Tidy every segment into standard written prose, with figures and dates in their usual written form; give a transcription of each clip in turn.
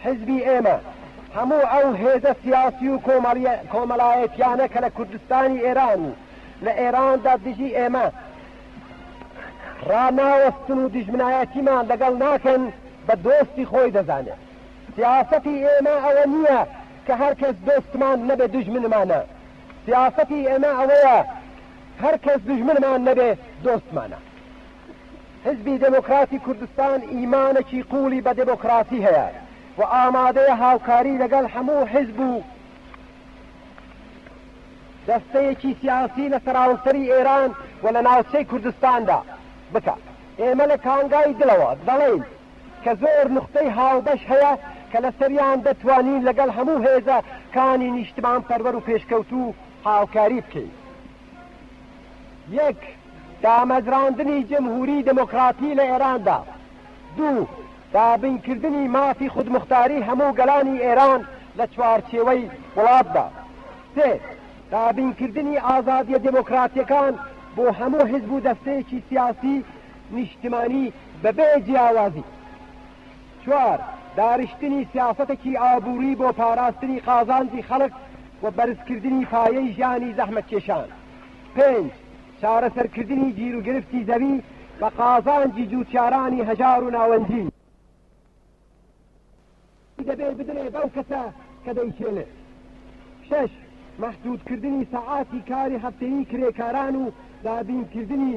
حزبی ئێمە هەموو ئەو هێزە سیاسی و کۆمەڵایەتیانە کە لە کوردستانی ئێران و لە ئێراندا دژی ئێمە ڕاناوەستن و دژمنایەتیمان لەگەڵ ناکەن بە دۆستی خۆی دەزانێت. سیاسەتی ئێمە ئەوە نییە کە هەر کەس دۆستمان نەبێ دژمنمانە. سیاسەتی ئێمە ئەوەیە هەر کەس دژمنمان نەبێ دۆستمانە. حزبی دموکراتی کوردستان ئیمانێکی قوڵی بە دموکراسی هەیە و ئامادەیە هاوکاری لەگەڵ هەموو حزب و دەستەیەکی سیاسی لە سەراوسەری ئێران و لە ناوچەی کوردستاندا بکە. ئێمە لە کانگای دڵەوە دەڵێن کە زۆر نقطەی هاوبەش هەیە کە لە سەریان دەتوانین لەگەڵ هەموو هێزە کانی نیشتمان پەروەر و پێشکەوت و هاوکاری بکەین. یەک، دامەزراندنی جمهوری دموکراتی لە ئێراندا. دوو، دابینکردنی مافی خودمختاری هەموو گەلانی ئێران لە چوارچێوەی وڵاتدا. سێ، دابینکردنی ئازادیە دموکراتیەکان بۆ هەموو حزب و دەستەیەکی سیاسی نیشتمانی بەبێ جیاوازی. چوار، داریشتنی سیاسەتێکی ئابووری بۆ پاراستنی قازانجی خەڵک و بەرزکردنی پایەی ژیانی زەحمەتکێشان. پێنج، چارەسەرکردنی گیر و گرفتی زەوی بە قازانجی جووتیارانی هەژار و ناوەنجی. دەبێ بدرێ بەو کەسە کە دەیچێنێت. شەش، مەحدودکردنی سەعاتی کاری هەفتەیی کرێکاران و دابینکردنی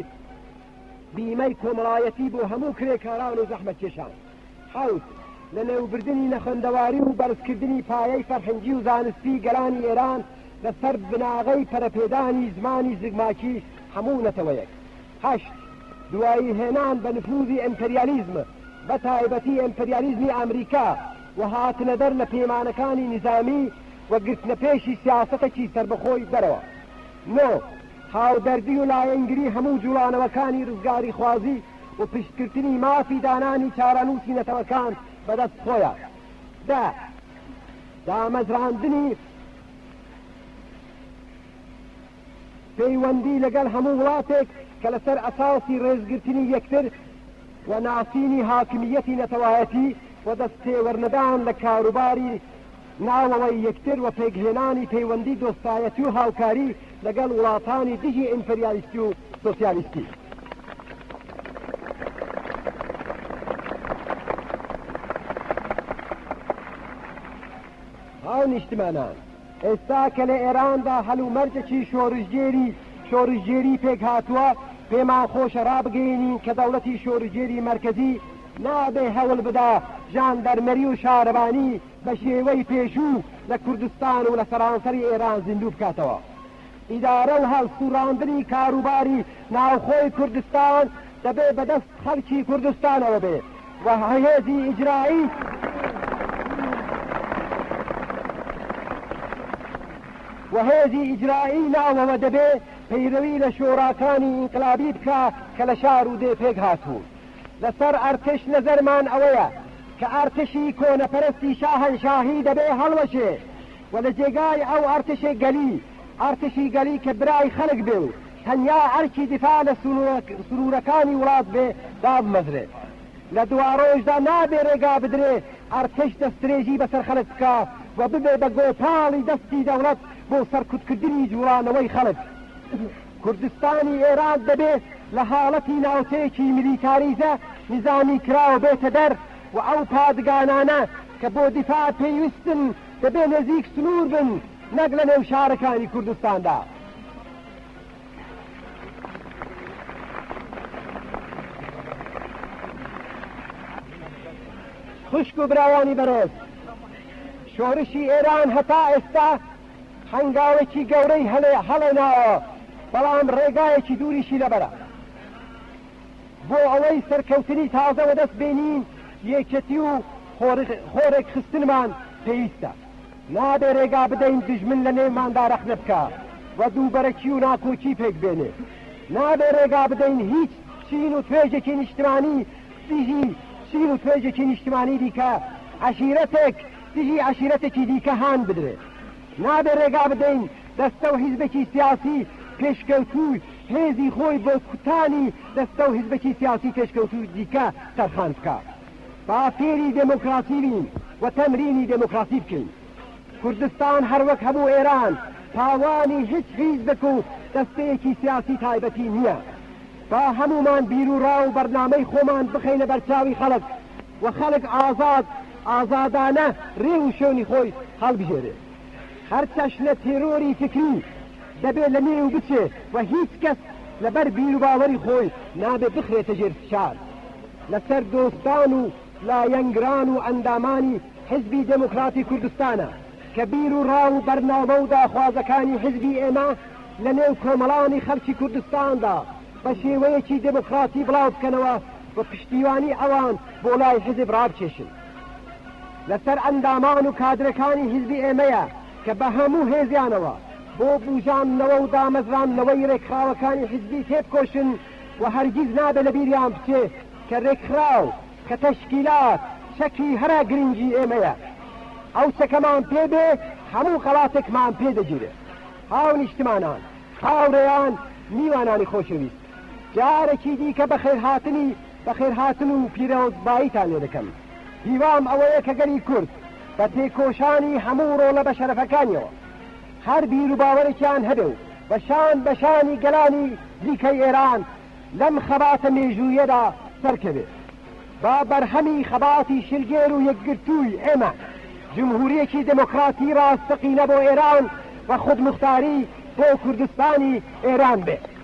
بیمەی کۆمەڵایەتی بۆ هەموو کرێکاران و زەحمەتکێشان. حەوت، لە نێوبردنی نەخۆندەواری و بەرزکردنی پایەی فەرهەنگی و زانستی گەلانی ئێران لەسەر بناغەی پەرەپێدانی زمانی زگماکی هەموو نەتەوەیەک. هەشت، دوایی هێنان بە نفوذی ئەمپەریالیزم بە تایبەتی ئەمپەریالیزمی ئەمریکا و هاتنە دەر لە پەیمانەکانی نظامی و گرتنە پێشی سیاسەتێکی سربەخۆی دەرەوە. نۆ، هاودەردی و لایەنگری هەموو جوڵانەوەکانی ڕزگاری خوازی و پشتکردنی مافی دانانی چارەنووسی نەتەوەکان بەدەست خۆیان. دا، دامەزراندنی پەیوەندی لەگەڵ هەموو وڵاتێک کە لەسەر ئەساسی ڕێزگرتنی یەکتر و ناسینی حاکمیەتی نەتەوایەتی و دەستێوەرنەدان لە کاروباری ناوەوەی یەکتر و پێکهێنانی پەیوەندی دۆستایەتی و هاوکاری لەگەڵ وڵاتانی دژی ئیمپەریالیستی و سۆسیالیستی. هاو نیشتمانان، ئێستا کە لە ئێراندا هەلومەرجێکی شۆڕژگێری پێک هاتووە، پێمان خۆشە ڕابگەینین کە دەوڵەتی شۆڕژگێری مەرکەزی نابێ هەوڵ بدا ژاندەرمەری و شارەبانی بە شێوەی پێشوو لە کوردستان و لە سەرانسەری ئێران زیندوو بکاتەوە. ئیدارە و هەڵسوڕاندنی کاروباری ناوخۆی کوردستان دەبێ بەدەست خەڵکی کوردستانەوە بێ و هێزی ئیجرایی ناوەوە دەبێ پەیڕەوی لە شۆڕاکانی ئینقلابی بکە کە لە شار و دێ پێک هاتوون. لەسەر ئەرتش نەزەرمان ئەوەیە کە ئەرتشی کۆنەپەرستی شاهنشاهی دەبێ هەڵوەشێ و لە جێگای ئەو ئەرتشی گەلی کە برای خەڵک بێ و تەنیا ئەرکی دیفاع لە سنوورەکانی وڵات بێ دابمەزرێت. لە دوڕۆژدا نابێ ڕێگا بدرێ ئەرتش دەسترێژی بەسەر خەڵک بکە و ببێ بە گۆپاڵی دەستی دەوڵەت بۆ سەرکوتکردنی جوڵانەوەی خەڵک. کوردستانی ئێران دەبێت لە حاڵەتی ناوچەیەکی میلیتاریزە نظامی کراوە بێتە دەر و ئەو پادگانانە کە بۆ دیفاع پێویستن دەبێ نزیک سنوور بن نەک لە نێو شارەکانی کوردستاندا. خوشک و براوانی بەڕێز، شۆڕشی ئێران هەتا ئێستا هەنگاوێکی گەورەی هەڵێناوە، بەڵام ڕێگایەکی دووریشی لەبەرە. بۆ ئەوەی سەرکەوتنی تازەوە دەست بێنین یەکەتی و خۆرێک خستنمان پێویستە. نابێ ڕێگا بدەین دژمن لە نێوماندا رەخنە بکە و دووبەرەکی و ناکۆکی پێک بێنێ. نابێ ڕێگا بدەین هیچ چین و توێژێکی نیشتمانی دیکە دژی عەشیرەتێکی دیکە هان بدرێت. نابێ ڕێگا بدەین دەستە و حیزبێکی سیاسی پێشکەوتووی هێزی خۆی بۆ کوتانی دەستە و حیزبێکی سیاسی پێشکەوتووی دیکە سەرخان بکە. با فێری دموکراسی بین و و تەمرینی دموکراسی بکەین. کوردستان هەروەک هەموو ئێران پاوانی هیچ حیزبێک و دەستەیەکی سیاسی تایبەتی نییە. با هەمومان بیر و ڕاو بەرنامەی خۆمان بخەینە بەرچاوی خەڵک و خەڵک ئازادانە ڕێ و شوێنی خۆی هەڵبژێرێ. هەر چەشنە تێرۆری فکری دەبێت لە نێو بچێ و هیچ کەس لەبەر بیر و باوەری خۆی نابێ بخرێتە ژێر فشار. لەسەر دۆستان و لایەنگران و ئەندامانی حزبی دموکراتی کوردستانە کە بیر و ڕاو و بەرنامە و داخوازەکانی حزبی ئێمە لە نێو کۆمەڵانی خەڵکی کوردستاندا بە شێوەیەکی دموکراتی بڵاو بکەنەوە و پشتیوانی ئەوان بۆ لای حزب ڕابکێشن. لەسەر ئەندامان و کادرەکانی حزبی ئێمەیە کە بە هەموو هێزیانەوە بۆ بوژانەوە و دامەزرانەوەی ڕێکخراوەکانی حزبی تێبکۆشن و هەرگیز نابێ لە بیریان بچێ کە ڕێکخراو کە تەشکیلات شەکی هەرا گرنگی ئێمەیە. ئەو چەکەمان پێبێ هەموو خەڵاتێکمان پێدەگیرێ. هاو نیشتمانان، هاوڕێیان، میوانانی خۆشەویست، جارێکی دیکە بەخێرهاتن و پیرۆزباییتان لێ دەکەم. هیوام ئەوەیە کە گەلی کورد بە تێکۆشانی هەموو ڕۆڵە بە شەرەفەکانیەوە هەر بیر و باوەڕێکیان هەبێ و بەشانی گەلانی دیکەی ئێران لەم خەباتە مێژوویەدا سەرکەوێت. با بەرهەمی خەباتی شلگێر و یەکگرتووی ئێمە جمهوریەکی دموکراتی ڕاستەقینە بۆ ئێران و خودمختاری بۆ کوردستانی ئێران بێت.